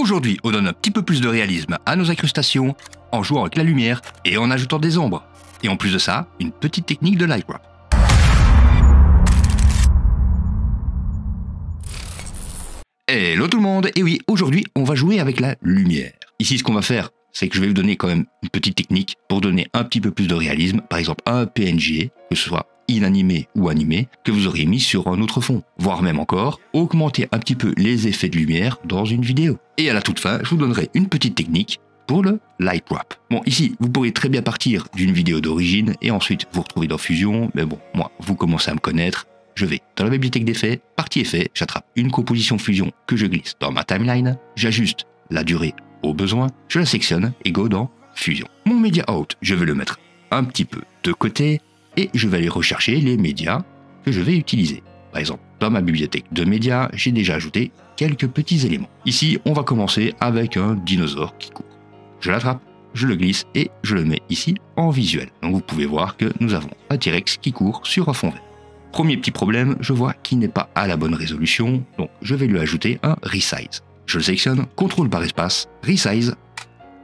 Aujourd'hui, on donne un petit peu plus de réalisme à nos incrustations en jouant avec la lumière et en ajoutant des ombres. Et en plus de ça, une petite technique de light wrap. Hello tout le monde, et oui, aujourd'hui on va jouer avec la lumière. Ici ce qu'on va faire, c'est que je vais vous donner quand même une petite technique pour donner un petit peu plus de réalisme, par exemple un PNG, que ce soit inanimé ou animé, que vous auriez mis sur un autre fond, voire même encore, augmenter un petit peu les effets de lumière dans une vidéo. Et à la toute fin, je vous donnerai une petite technique pour le light wrap. Bon, ici, vous pourriez très bien partir d'une vidéo d'origine et ensuite vous retrouver dans Fusion, mais bon, moi, vous commencez à me connaître. Je vais dans la bibliothèque d'effets, partie effets, j'attrape une composition Fusion que je glisse dans ma timeline, j'ajuste la durée au besoin, je la sectionne et go dans Fusion. Mon media out, je vais le mettre un petit peu de côté et je vais aller rechercher les médias que je vais utiliser. Par exemple, dans ma bibliothèque de médias, j'ai déjà ajouté quelques petits éléments. Ici, on va commencer avec un dinosaure qui court. Je l'attrape, je le glisse et je le mets ici en visuel. Donc vous pouvez voir que nous avons un T-Rex qui court sur un fond vert. Premier petit problème, je vois qu'il n'est pas à la bonne résolution, donc je vais lui ajouter un resize. Je le sélectionne, CTRL par espace, resize,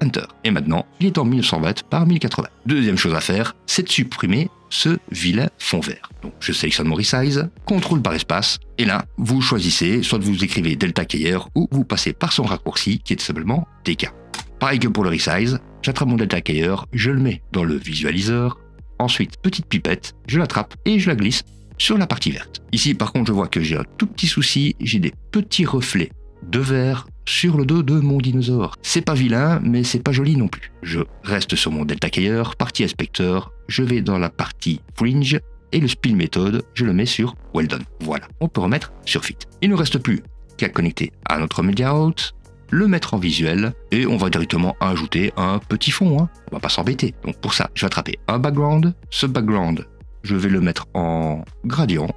Enter. Et maintenant, il est en 1920 par 1080. Deuxième chose à faire, c'est de supprimer ce vilain fond vert. Donc je sélectionne mon resize, CTRL par espace, et là, vous choisissez, soit vous écrivez Delta Keyer, ou vous passez par son raccourci, qui est tout simplement DK. Pareil que pour le resize, j'attrape mon Delta Keyer, je le mets dans le visualiseur, ensuite, petite pipette, je l'attrape et je la glisse sur la partie verte. Ici, par contre, je vois que j'ai un tout petit souci, j'ai des petits reflets de vert sur le dos de mon dinosaure. C'est pas vilain, mais c'est pas joli non plus. Je reste sur mon Delta Keyer, partie inspecteur, je vais dans la partie fringe et le spill méthode, je le mets sur well done. Voilà, on peut remettre sur fit. Il ne reste plus qu'à connecter à notre media out, le mettre en visuel et on va directement ajouter un petit fond. On va pas s'embêter. Donc pour ça, je vais attraper un background. Ce background, je vais le mettre en gradient,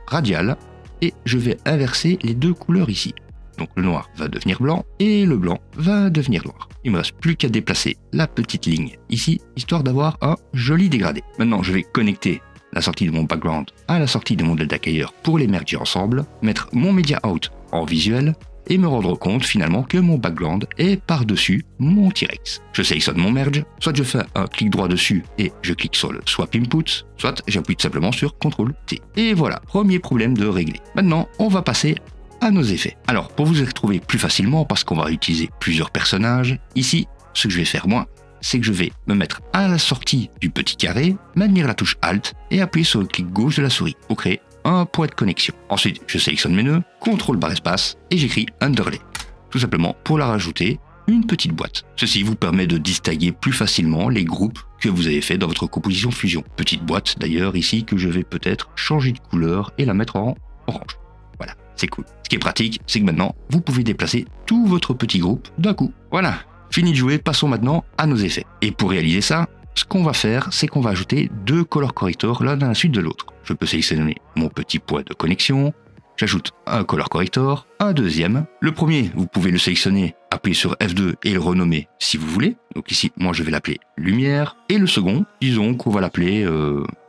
radial, et je vais inverser les deux couleurs ici. Donc le noir va devenir blanc, et le blanc va devenir noir. Il me reste plus qu'à déplacer la petite ligne ici, histoire d'avoir un joli dégradé. Maintenant, je vais connecter la sortie de mon background à la sortie de mon Delta Keyer pour les merger ensemble, mettre mon media out en visuel, et me rendre compte finalement que mon background est par-dessus mon T-Rex. Je sélectionne mon merge, soit je fais un clic droit dessus et je clique sur le swap input, soit j'appuie tout simplement sur CTRL-T. Et voilà, premier problème de réglé. Maintenant, on va passer à nos effets. Alors, pour vous y retrouver plus facilement, parce qu'on va utiliser plusieurs personnages, ici, ce que je vais faire moi, c'est que je vais me mettre à la sortie du petit carré, maintenir la touche Alt et appuyer sur le clic gauche de la souris pour créer un point de connexion. Ensuite, je sélectionne mes nœuds, CTRL par espace et j'écris Underlay. Tout simplement pour la rajouter une petite boîte. Ceci vous permet de distinguer plus facilement les groupes que vous avez fait dans votre composition Fusion. Petite boîte d'ailleurs ici que je vais peut-être changer de couleur et la mettre en orange. Voilà, c'est cool. Ce qui est pratique, c'est que maintenant, vous pouvez déplacer tout votre petit groupe d'un coup. Voilà, fini de jouer, passons maintenant à nos effets. Et pour réaliser ça, ce qu'on va faire, c'est qu'on va ajouter deux color correctors l'un à la suite de l'autre. Je peux sélectionner mon petit point de connexion, j'ajoute un color corrector, un deuxième. Le premier, vous pouvez le sélectionner, appuyer sur F2 et le renommer si vous voulez. Donc ici, moi je vais l'appeler lumière. Et le second, disons qu'on va l'appeler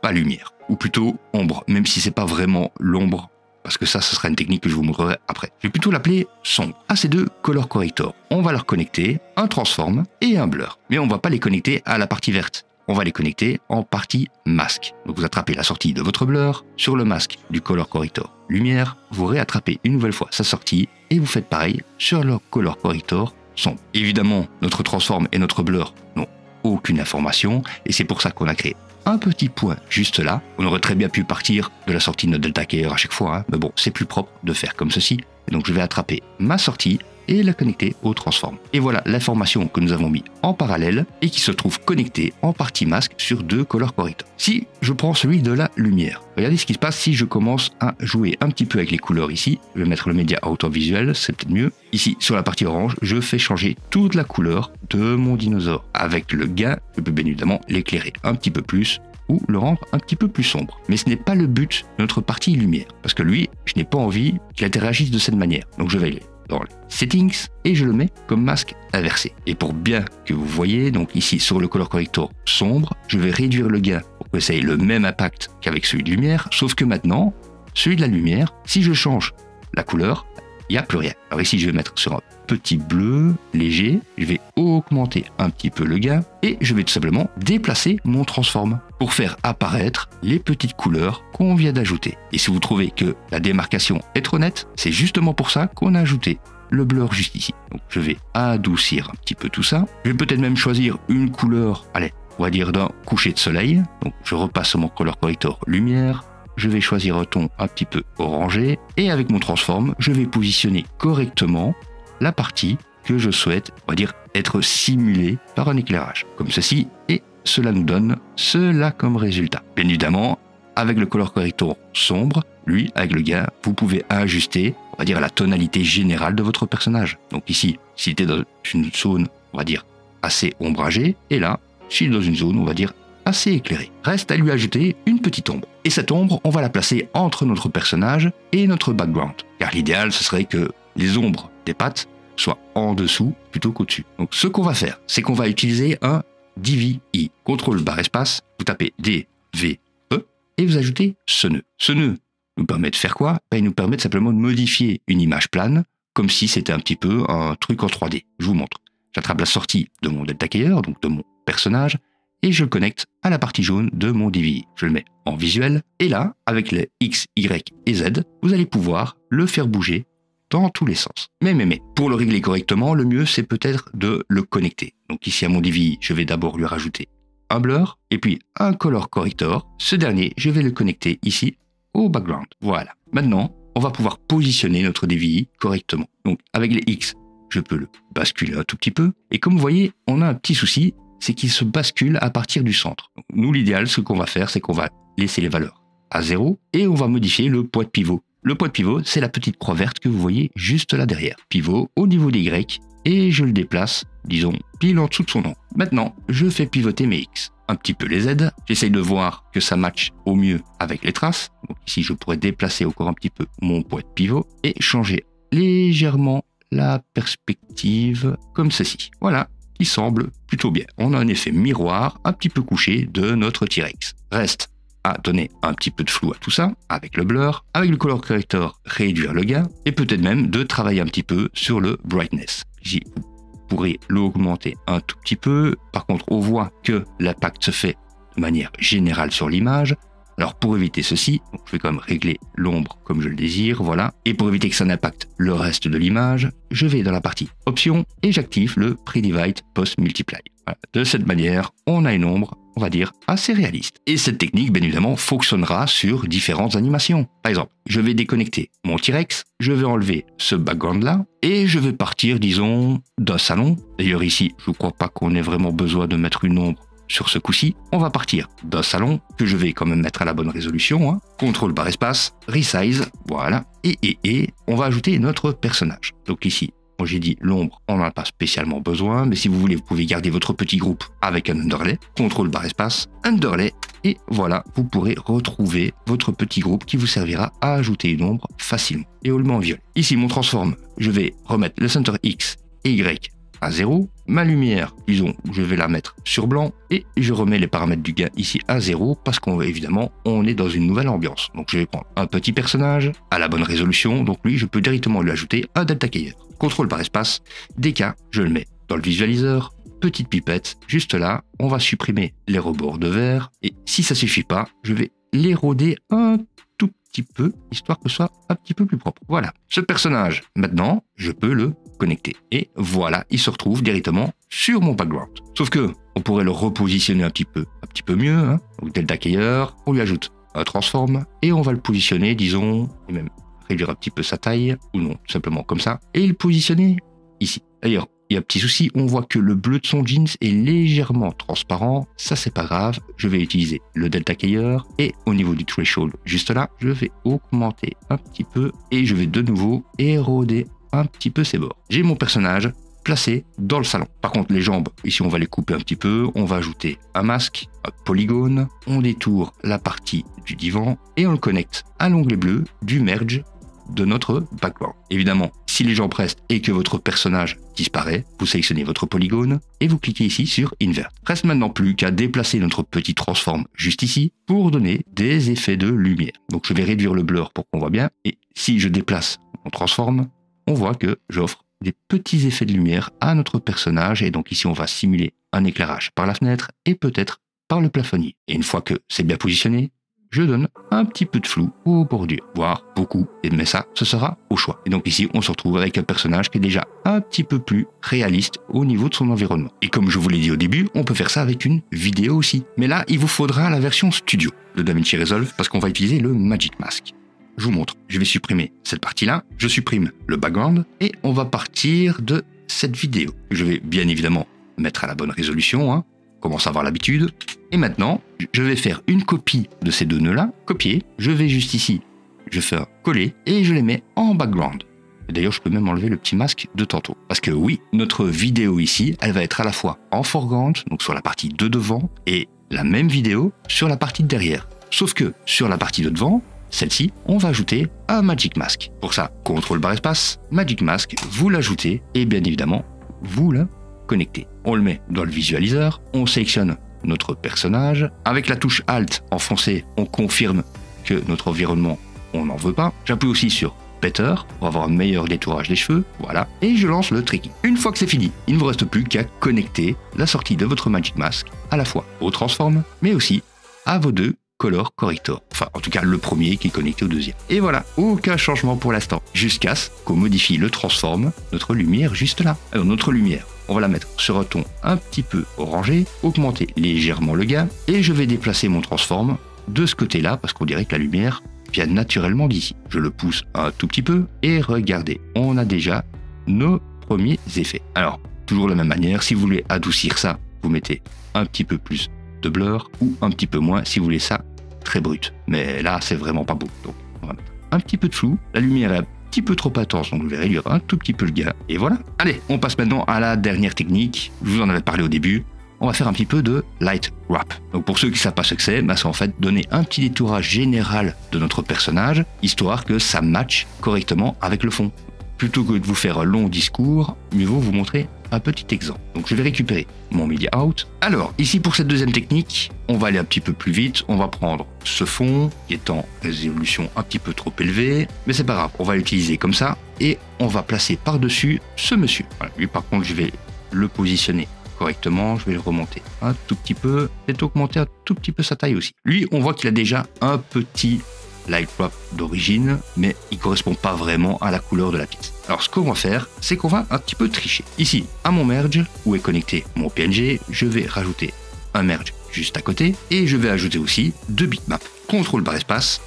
pas lumière, ou plutôt ombre, même si c'est pas vraiment l'ombre, parce que ça sera une technique que je vous montrerai après. Je vais plutôt l'appeler sombre. À ces deux color correctors, on va leur connecter un transform et un blur. Mais on ne va pas les connecter à la partie verte. On va les connecter en partie masque. Donc vous attrapez la sortie de votre blur, sur le masque du color corrector lumière, vous réattrapez une nouvelle fois sa sortie et vous faites pareil sur le color corrector sombre. Évidemment, notre transform et notre blur n'ont aucune information et c'est pour ça qu'on a créé un petit point juste là. On aurait très bien pu partir de la sortie de notre Delta Keyer à chaque fois, mais bon, c'est plus propre de faire comme ceci. Et donc je vais attraper ma sortie et la connecter au transform. Et voilà l'information que nous avons mis en parallèle et qui se trouve connectée en partie masque sur deux color correctors. Si je prends celui de la lumière, regardez ce qui se passe si je commence à jouer un petit peu avec les couleurs ici. Je vais mettre le media out en visuel, c'est peut-être mieux. Ici, sur la partie orange, je fais changer toute la couleur de mon dinosaure. Avec le gain, je peux bien évidemment l'éclairer un petit peu plus ou le rendre un petit peu plus sombre. Mais ce n'est pas le but de notre partie lumière, parce que lui, je n'ai pas envie qu'il interagisse de cette manière. Donc je vais aller dans les settings et je le mets comme masque inversé. Et pour bien que vous voyez, donc ici sur le color corrector sombre, je vais réduire le gain pour que ça ait le même impact qu'avec celui de lumière, sauf que maintenant, celui de la lumière, si je change la couleur, il n'y a plus rien. Alors ici, je vais mettre sur un petit bleu léger, je vais augmenter un petit peu le gain et je vais tout simplement déplacer mon transform pour faire apparaître les petites couleurs qu'on vient d'ajouter. Et si vous trouvez que la démarcation est trop nette, c'est justement pour ça qu'on a ajouté le blur juste ici. Donc je vais adoucir un petit peu tout ça. Je vais peut-être même choisir une couleur, allez, on va dire d'un coucher de soleil. Donc je repasse mon color corrector lumière. Je vais choisir un ton un petit peu orangé et avec mon transform, je vais positionner correctement la partie que je souhaite, on va dire, être simulée par un éclairage, comme ceci, et cela nous donne cela comme résultat. Bien évidemment, avec le color corrector sombre, lui, avec le gain, vous pouvez ajuster, on va dire, la tonalité générale de votre personnage. Donc ici, si tu es dans une zone, on va dire, assez ombragée, et là, si dans une zone, on va dire, assez éclairée. Reste à lui ajouter une petite ombre. Et cette ombre, on va la placer entre notre personnage et notre background. Car l'idéal, ce serait que les ombres des pattes soient en dessous plutôt qu'au-dessus. Donc ce qu'on va faire, c'est qu'on va utiliser un DVI. Contrôle barre espace, vous tapez DVE et vous ajoutez ce nœud. Ce nœud nous permet de faire quoi? Il nous permet simplement de modifier une image plane comme si c'était un petit peu un truc en 3D. Je vous montre. J'attrape la sortie de mon delta keyer, donc de mon personnage, et je le connecte à la partie jaune de mon DVI. Je le mets en visuel, et là, avec les X, Y et Z, vous allez pouvoir le faire bouger dans tous les sens. Mais, pour le régler correctement, le mieux, c'est peut-être de le connecter. Donc ici, à mon DVI, je vais d'abord lui rajouter un blur, et puis un color corrector. Ce dernier, je vais le connecter ici au background. Voilà. Maintenant, on va pouvoir positionner notre DVI correctement. Donc, avec les X, je peux le basculer un tout petit peu. Et comme vous voyez, on a un petit souci, c'est qu'il se bascule à partir du centre. Donc, nous, l'idéal, ce qu'on va faire, c'est qu'on va laisser les valeurs à 0 et on va modifier le poids de pivot. Le poids de pivot, c'est la petite croix verte que vous voyez juste là derrière. Pivot au niveau des Y et je le déplace, disons, pile en dessous de son nom. Maintenant, je fais pivoter mes X. Un petit peu les Z. J'essaye de voir que ça matche au mieux avec les traces. Donc ici, je pourrais déplacer encore un petit peu mon poids de pivot et changer légèrement la perspective comme ceci. Voilà, qui semble plutôt bien. On a un effet miroir un petit peu couché de notre T-Rex. Reste à donner un petit peu de flou à tout ça, avec le blur, avec le color corrector, réduire le gain, et peut-être même de travailler un petit peu sur le brightness. Ici, vous pourrez l'augmenter un tout petit peu. Par contre, on voit que l'impact se fait de manière générale sur l'image. Alors pour éviter ceci, donc je vais quand même régler l'ombre comme je le désire, voilà. Et pour éviter que ça n'impacte le reste de l'image, je vais dans la partie options et j'active le Predivide Post Multiply. Voilà. De cette manière, on a une ombre, on va dire, assez réaliste. Et cette technique, bien évidemment, fonctionnera sur différentes animations. Par exemple, je vais déconnecter mon T-Rex, je vais enlever ce background-là, et je vais partir, disons, d'un salon. D'ailleurs ici, je ne crois pas qu'on ait vraiment besoin de mettre une ombre sur ce coup-ci. On va partir d'un salon, que je vais quand même mettre à la bonne résolution, hein. Contrôle barre espace, resize, voilà, et on va ajouter notre personnage. Donc ici, moi j'ai dit l'ombre, on n'en a pas spécialement besoin, mais si vous voulez, vous pouvez garder votre petit groupe avec un underlay, contrôle barre espace, underlay, et voilà, vous pourrez retrouver votre petit groupe qui vous servira à ajouter une ombre facilement. Et on le met en violet. Ici, mon transform, je vais remettre le center X et Y à 0, ma lumière, disons, je vais la mettre sur blanc, et je remets les paramètres du gain ici à 0, parce qu'évidemment, on est dans une nouvelle ambiance. Donc je vais prendre un petit personnage à la bonne résolution, donc lui, je peux directement lui ajouter un delta keyer. Contrôle par espace, DK, je le mets dans le visualiseur, petite pipette, juste là, on va supprimer les rebords de vert, et si ça suffit pas, je vais l'éroder un tout petit peu, histoire que ce soit un petit peu plus propre. Voilà, ce personnage, maintenant, je peux le connecter. Et voilà, il se retrouve directement sur mon background. Sauf que, on pourrait le repositionner un petit peu mieux, hein. Donc delta keyer, on lui ajoute un transform, et on va le positionner, disons, et même réduire un petit peu sa taille, ou non, tout simplement comme ça, et le positionner ici. D'ailleurs, il y a un petit souci, on voit que le bleu de son jeans est légèrement transparent, ça c'est pas grave, je vais utiliser le delta keyer, et au niveau du threshold, juste là, je vais augmenter un petit peu, et je vais de nouveau éroder un petit peu ses bords. J'ai mon personnage placé dans le salon. Par contre, les jambes, ici on va les couper un petit peu, on va ajouter un masque, un polygone, on détourne la partie du divan, et on le connecte à l'onglet bleu du merge de notre background. Évidemment, si les jambes restent et que votre personnage disparaît, vous sélectionnez votre polygone et vous cliquez ici sur Invert. Reste maintenant plus qu'à déplacer notre petit transform juste ici pour donner des effets de lumière. Donc je vais réduire le blur pour qu'on voit bien et si je déplace mon transform, on voit que j'offre des petits effets de lumière à notre personnage. Et donc ici, on va simuler un éclairage par la fenêtre et peut-être par le plafonnier. Et une fois que c'est bien positionné, je donne un petit peu de flou aux bordures, voire beaucoup, mais ça, ce sera au choix. Et donc ici, on se retrouve avec un personnage qui est déjà un petit peu plus réaliste au niveau de son environnement. Et comme je vous l'ai dit au début, on peut faire ça avec une vidéo aussi. Mais là, il vous faudra la version studio de DaVinci Resolve parce qu'on va utiliser le Magic Mask. Je vous montre, je vais supprimer cette partie-là, je supprime le background et on va partir de cette vidéo. Je vais bien évidemment mettre à la bonne résolution, hein. Commence à avoir l'habitude. Et maintenant, je vais faire une copie de ces deux nœuds-là, copier. Je vais juste ici, je fais un coller et je les mets en background. Et d'ailleurs, je peux même enlever le petit masque de tantôt. Parce que oui, notre vidéo ici, elle va être à la fois en foreground, donc sur la partie de devant, et la même vidéo sur la partie de derrière. Sauf que sur la partie de devant, celle-ci, on va ajouter un Magic Mask. Pour ça, CTRL/espace, Magic Mask, vous l'ajoutez et bien évidemment, vous le connectez. On le met dans le visualiseur, on sélectionne notre personnage. Avec la touche Alt enfoncée, on confirme que notre environnement, on n'en veut pas. J'appuie aussi sur Better pour avoir un meilleur détourage des cheveux. Voilà. Et je lance le tracking. Une fois que c'est fini, il ne vous reste plus qu'à connecter la sortie de votre Magic Mask à la fois au Transform, mais aussi à vos deux Color Corrector. Enfin, en tout cas, le premier qui est connecté au deuxième. Et voilà, aucun changement pour l'instant. Jusqu'à ce qu'on modifie le Transform, notre lumière juste là. Alors, notre lumière, on va la mettre sur un ton un petit peu orangé, augmenter légèrement le gain, et je vais déplacer mon Transform de ce côté-là, parce qu'on dirait que la lumière vient naturellement d'ici. Je le pousse un tout petit peu, et regardez, on a déjà nos premiers effets. Alors, toujours de la même manière, si vous voulez adoucir ça, vous mettez un petit peu plus de blur, ou un petit peu moins si vous voulez ça très brut. Mais là, c'est vraiment pas beau. Donc, on va mettre un petit peu de flou. La lumière est un petit peu trop intense, donc je vais réduire un tout petit peu le gain. Et voilà. Allez, on passe maintenant à la dernière technique. Je vous en avais parlé au début. On va faire un petit peu de light wrap. Donc pour ceux qui ne savent pas ce que c'est en fait donner un petit détourage général de notre personnage, histoire que ça matche correctement avec le fond. Plutôt que de vous faire un long discours, mieux vaut vous montrer un petit exemple. Donc je vais récupérer mon Media Out. Alors, ici pour cette deuxième technique, on va aller un petit peu plus vite. On va prendre ce fond qui est en résolution un petit peu trop élevée, mais c'est pas grave, on va l'utiliser comme ça et on va placer par-dessus ce monsieur. Voilà, lui par contre, je vais le positionner correctement, je vais le remonter un tout petit peu, et augmenter un tout petit peu sa taille aussi. Lui, on voit qu'il a déjà un petit light wrap d'origine, mais il correspond pas vraiment à la couleur de la pièce. Alors ce qu'on va faire, c'est qu'on va un petit peu tricher. Ici, à mon merge, où est connecté mon PNG, je vais rajouter un merge juste à côté, et je vais ajouter aussi deux bitmaps. CTRL/espace.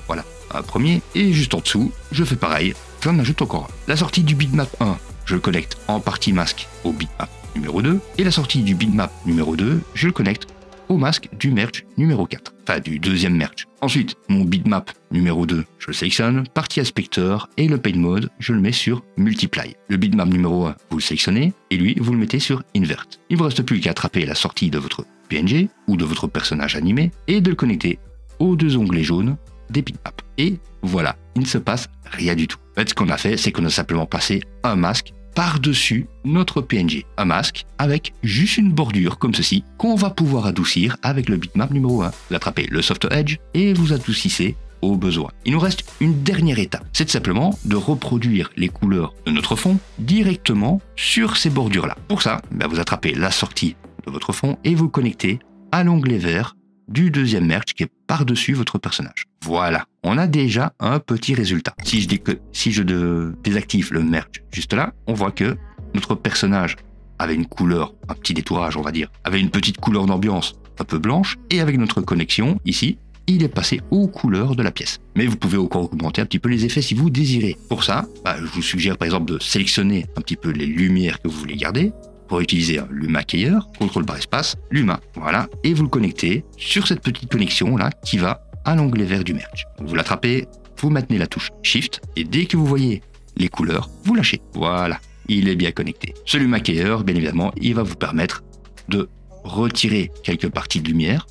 Voilà, un premier, et juste en dessous, je fais pareil, j'en ajoute encore un. La sortie du bitmap 1, je le connecte en partie masque au bitmap numéro 2, et la sortie du bitmap numéro 2, je le connecte au masque du merge numéro 4, enfin du deuxième merge. Ensuite, mon bitmap numéro 2, je le sélectionne, partie aspecteur, et le paint mode, je le mets sur multiply. Le bitmap numéro 1, vous le sélectionnez, et lui, vous le mettez sur invert. Il ne vous reste plus qu'à attraper la sortie de votre PNG, ou de votre personnage animé, et de le connecter aux deux onglets jaunes des bitmaps. Et voilà, il ne se passe rien du tout. En fait, ce qu'on a fait, c'est qu'on a simplement placé un masque par-dessus notre PNG. Un masque avec juste une bordure comme ceci qu'on va pouvoir adoucir avec le bitmap numéro 1. Vous attrapez le soft edge et vous adoucissez au besoin. Il nous reste une dernière étape. C'est simplement de reproduire les couleurs de notre fond directement sur ces bordures-là. Pour ça, vous attrapez la sortie de votre fond et vous connectez à l'onglet vert du deuxième merge qui est par-dessus votre personnage. Voilà, on a déjà un petit résultat. Si je désactive le merge juste là, on voit que notre personnage avait une couleur, un petit détourage on va dire, avait une petite couleur d'ambiance un peu blanche, et avec notre connexion ici, il est passé aux couleurs de la pièce. Mais vous pouvez encore augmenter un petit peu les effets si vous désirez. Pour ça, je vous suggère par exemple de sélectionner un petit peu les lumières que vous voulez garder, pour utiliser un Luma Keyer, CTRL/espace, Luma, voilà, et vous le connectez sur cette petite connexion là qui va à l'onglet vert du merge. Vous l'attrapez, vous maintenez la touche Shift, et dès que vous voyez les couleurs, vous lâchez. Voilà, il est bien connecté. Ce Luma Keyer, bien évidemment, il va vous permettre de retirer quelques parties de lumière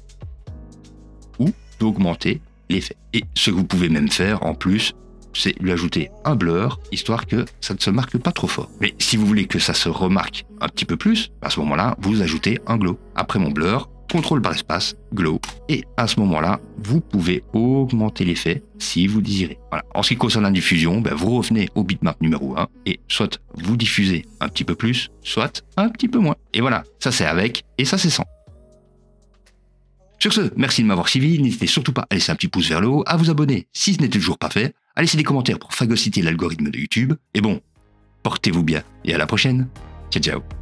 ou d'augmenter l'effet. Et ce que vous pouvez même faire en plus, c'est lui ajouter un blur, histoire que ça ne se marque pas trop fort. Mais si vous voulez que ça se remarque un petit peu plus, à ce moment-là, vous ajoutez un glow. Après mon blur, contrôle barre espace, glow, et à ce moment-là, vous pouvez augmenter l'effet si vous désirez. Voilà. En ce qui concerne la diffusion, vous revenez au bitmap numéro 1, et soit vous diffusez un petit peu plus, soit un petit peu moins. Et voilà, ça c'est avec, et ça c'est sans. Sur ce, merci de m'avoir suivi, n'hésitez surtout pas à laisser un petit pouce vers le haut, à vous abonner si ce n'était toujours pas fait, à laisser des commentaires pour phagocyter l'algorithme de YouTube, et bon, portez-vous bien, et à la prochaine. Ciao ciao.